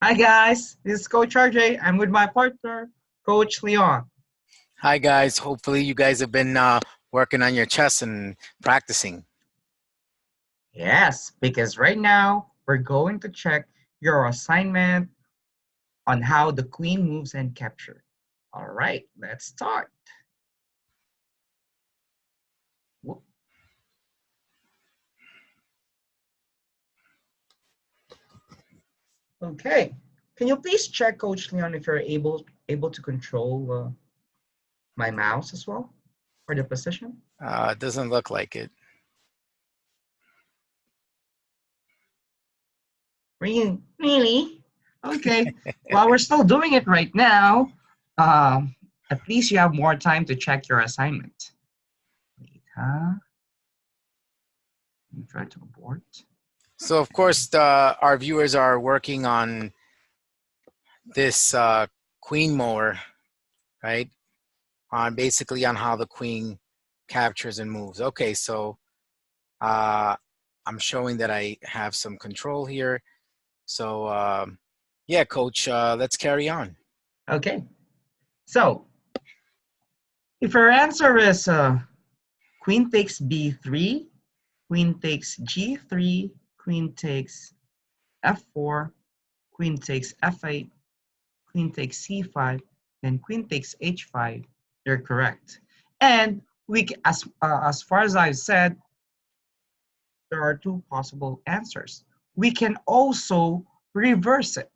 Hi guys, this is Coach RJ. I'm with my partner, Coach Leon. Hi guys, hopefully you guys have been working on your chess and practicing. Yes, because right now we're going to check your assignment on how the queen moves and capture. All right, let's start. Okay, can you please check Coach Leon if you're able to control my mouse as well for the position? It doesn't look like it. Really? Okay. While we're still doing it right now, at least you have more time to check your assignment. Wait, huh? Let me try to abort. So of course our viewers are working on this queen mower, right? On basically on how the queen captures and moves. Okay, so uh, I'm showing that I have some control here. So yeah, coach, let's carry on. Okay. So if your answer is queen takes b3, queen takes g3, queen takes f4, queen takes f8, queen takes c5, and queen takes h5, you're correct. And as far as I've said, there are two possible answers. We can also reverse it.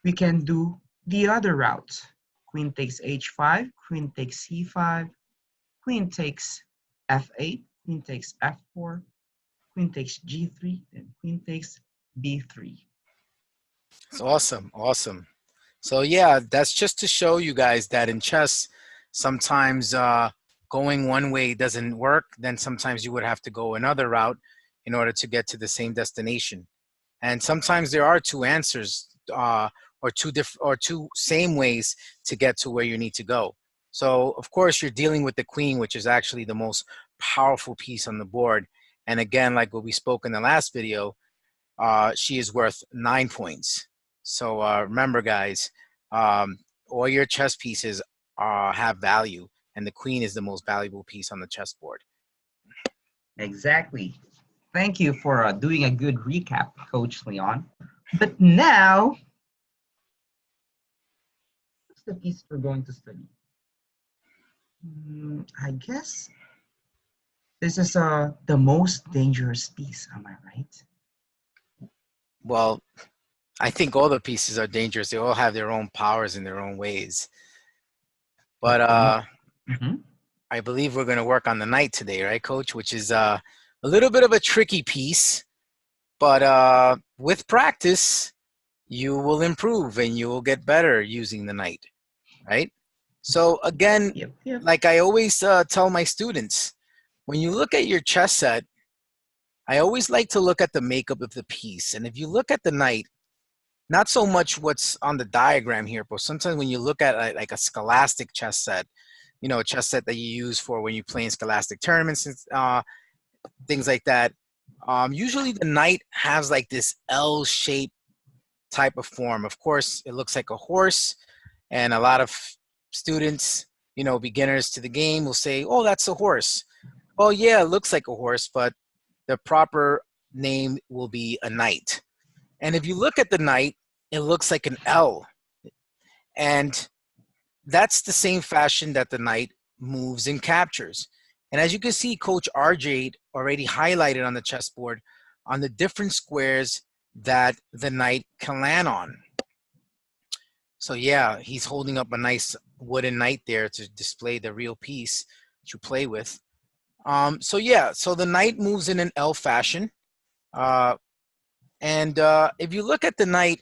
We can do the other route. Queen takes h5, queen takes c5, queen takes f8, queen takes f4, queen takes g3, and queen takes b3. It's awesome, awesome. So yeah, that's just to show you guys that in chess, sometimes going one way doesn't work. Then sometimes you would have to go another route in order to get to the same destination. And sometimes there are two answers or two same ways to get to where you need to go. So of course you're dealing with the queen, which is actually the most powerful piece on the board. And again, like what we spoke in the last video, she is worth 9 points. So remember, guys, um, all your chess pieces have value, and the queen is the most valuable piece on the chessboard. Exactly. Thank you for doing a good recap, Coach Leon. But now, what's the piece we're going to study? I guess this is the most dangerous piece. Am I right? Well, I think all the pieces are dangerous. They all have their own powers in their own ways. But Mm-hmm. I believe we're going to work on the knight today, right, Coach? Which is a little bit of a tricky piece, but with practice, you will improve and you will get better using the knight, right? So again, Yep, yep. like I always tell my students, when you look at your chess set, I always like to look at the makeup of the piece. And if you look at the knight, not so much what's on the diagram here, but sometimes when you look at like a scholastic chess set, you know, a chess set that you use for when you play in scholastic tournaments and things like that, usually the knight has like this L-shaped type of form. Of course, it looks like a horse, and a lot of students, you know, beginners to the game will say, oh, that's a horse. Well, yeah, it looks like a horse, but the proper name will be a knight. And if you look at the knight, it looks like an L. And that's the same fashion that the knight moves and captures. And as you can see, Coach RJ already highlighted on the chessboard on the different squares that the knight can land on. So yeah, he's holding up a nice wooden knight there to display the real piece to play with. So yeah, so the knight moves in an L fashion. And if you look at the knight,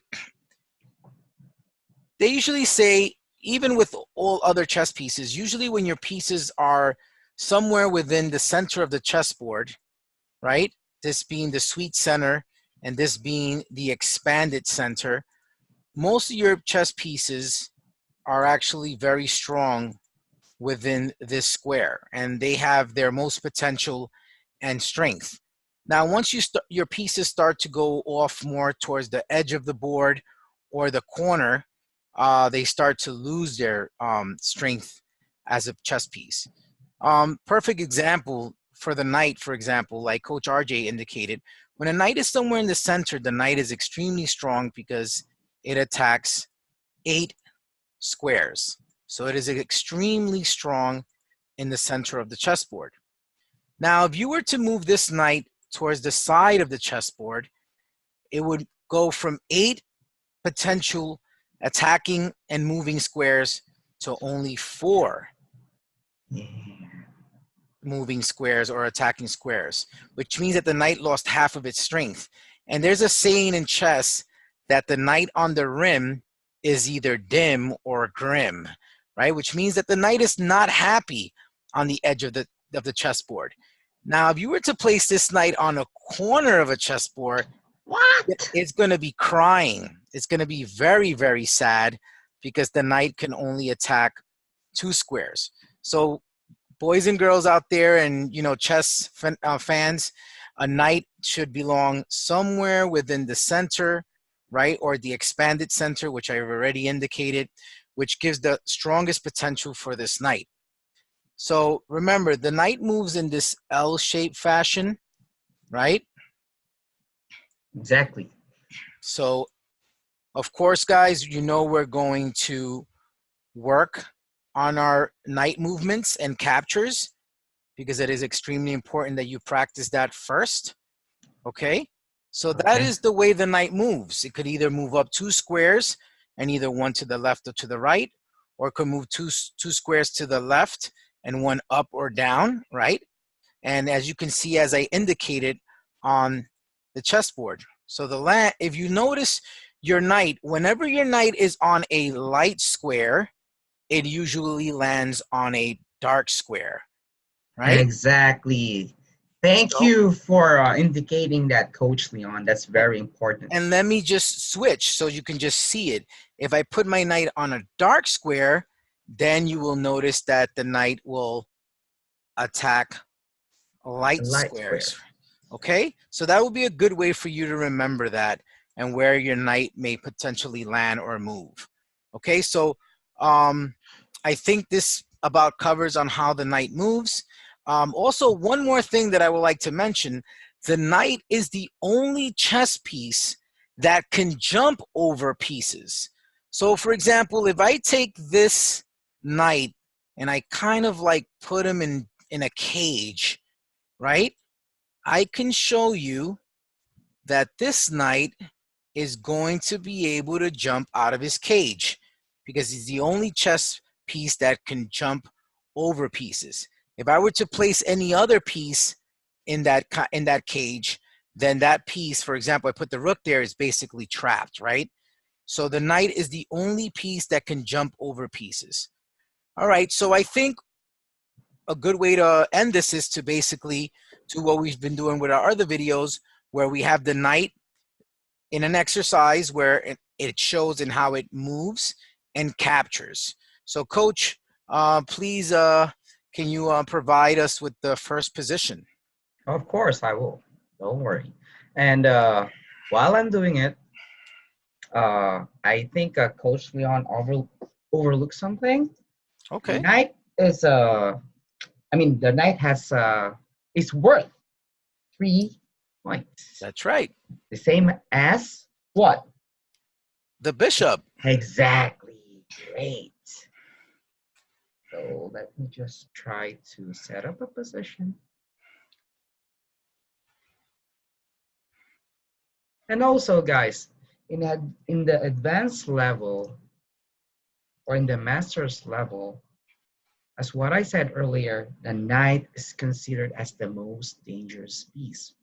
they usually say, even with all other chess pieces, usually when your pieces are somewhere within the center of the chessboard, right? This being the sweet center and this being the expanded center, most of your chess pieces are actually very strong within this square, and they have their most potential and strength. Now, once your pieces start to go off more towards the edge of the board or the corner, they start to lose their strength as a chess piece. Perfect example for the knight, for example, like Coach RJ indicated, when a knight is somewhere in the center, the knight is extremely strong because it attacks 8 squares. So it is extremely strong in the center of the chessboard. Now, if you were to move this knight towards the side of the chessboard, it would go from 8 potential attacking and moving squares to only 4 Yeah. moving squares or attacking squares, which means that the knight lost half of its strength. And there's a saying in chess that the knight on the rim is either dim or grim, right? Which means that the knight is not happy on the edge of the chessboard. Now, if you were to place this knight on a corner of a chessboard, What? it's going to be crying. It's going to be very, very sad because the knight can only attack 2 squares. So boys and girls out there and, you know, chess fans, a knight should belong somewhere within the center, right? Or the expanded center, which I've already indicated, which gives the strongest potential for this knight. So remember, the knight moves in this L-shaped fashion, right? Exactly. So, of course, guys, you know we're going to work on our knight movements and captures because it is extremely important that you practice that first, okay? So that is the way the knight moves. It could either move up 2 squares and either 1 to the left or to the right, or it could move two squares to the left and 1 up or down, right? And as you can see, as I indicated on the chessboard. So if you notice your knight, whenever your knight is on a light square, it usually lands on a dark square, right? Exactly. Thank So, you for indicating that, Coach Leon. That's very important. and let me just switch so you can just see it. If I put my knight on a dark square, then you will notice that the knight will attack light Light square. squares. Okay, so that would be a good way for you to remember that and where your knight may potentially land or move. Okay, so I think this about covers on how the knight moves. Also, one more thing that I would like to mention, the knight is the only chess piece that can jump over pieces. So for example, if I take this knight and I kind of like put him in a cage, right? I can show you that this knight is going to be able to jump out of his cage because he's the only chess piece that can jump over pieces. If I were to place any other piece in that cage, then that piece, for example, I put the rook there, is basically trapped, right? So the knight is the only piece that can jump over pieces. All right, so I think a good way to end this is to basically do what we've been doing with our other videos, where we have the knight in an exercise where it shows in how it moves and captures. So Coach, please, can you provide us with the first position? Of course, I will. Don't worry. And while I'm doing it, I think Coach Leon overlooked something. The Okay, knight is the knight has is worth 3 points. that's right. The same as what? The bishop. Exactly. Great. So let me just try to set up a position. And also, guys, in the advanced level or in the master's level, as what I said earlier, the knight is considered as the most dangerous piece.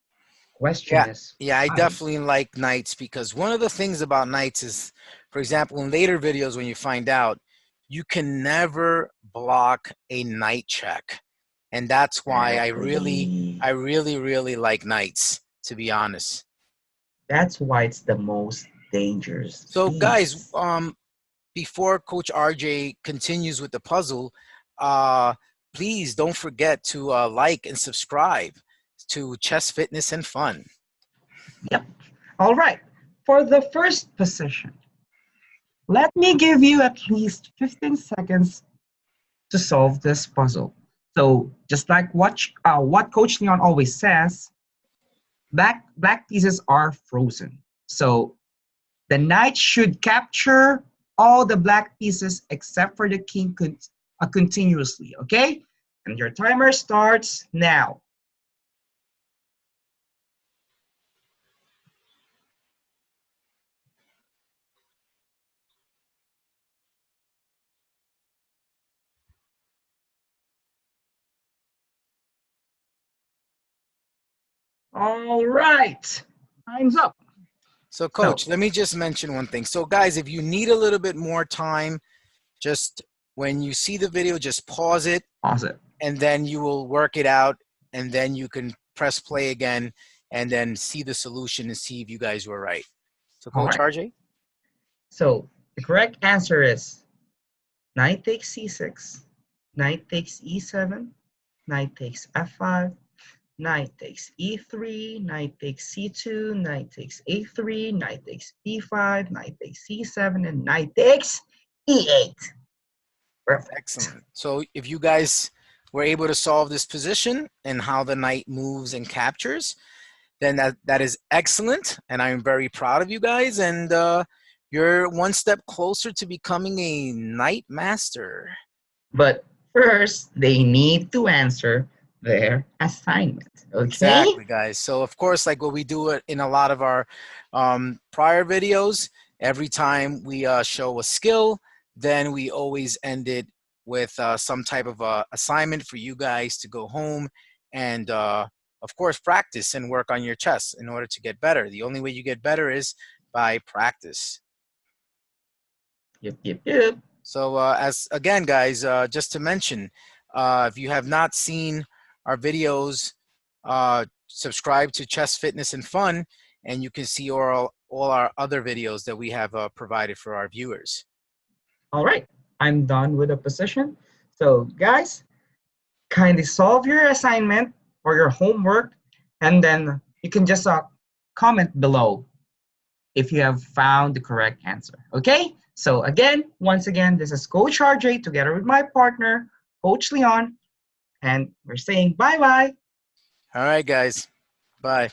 Question Yeah, is yeah, I why? definitely like knights because one of the things about knights is, for example, in later videos when you find out, you can never block a knight check. And that's why Exactly. I really like knights, to be honest. That's why it's the most dangerous So guys, piece. before Coach RJ continues with the puzzle, uh, please don't forget to like and subscribe to Chess Fitness and Fun. Yep. All right. For the first position, Let me give you at least 15 seconds to solve this puzzle. So just like what Coach Leon always says, black pieces are frozen. So the knight should capture all the black pieces except for the king continuously, okay? And your timer starts now. All right, time's up. So, So Coach, let me just mention one thing. So, guys, if you need a little bit more time, just when you see the video, just pause it, pause it. and then you will work it out, and then you can press play again, and then see the solution and see if you guys were right. So, All Coach right. RJ? So the correct answer is knight takes c6, knight takes e7, knight takes f5, knight takes e3, knight takes c2, knight takes a3, knight takes b5, knight takes c7, and knight takes e8. Perfect. Excellent. So if you guys were able to solve this position and how the knight moves and captures, then that is excellent. And I'm very proud of you guys. And you're one step closer to becoming a knight master. But first, they need to answer their assignment, okay? Exactly, guys. So of course, like what we do it in a lot of our prior videos, every time we show a skill, then we always end it with some type of assignment for you guys to go home and of course practice and work on your chess in order to get better. The only way you get better is by practice. Yep. So as again, guys, just to mention, if you have not seen our videos, subscribe to Chess Fitness and Fun, and you can see all our other videos that we have provided for our viewers. All right, I'm done with the position. So guys, kindly solve your assignment or your homework, and then you can just comment below if you have found the correct answer, okay? So again, once again, this is Coach RJ together with my partner, Coach Leon, and we're saying bye-bye. All right, guys. Bye.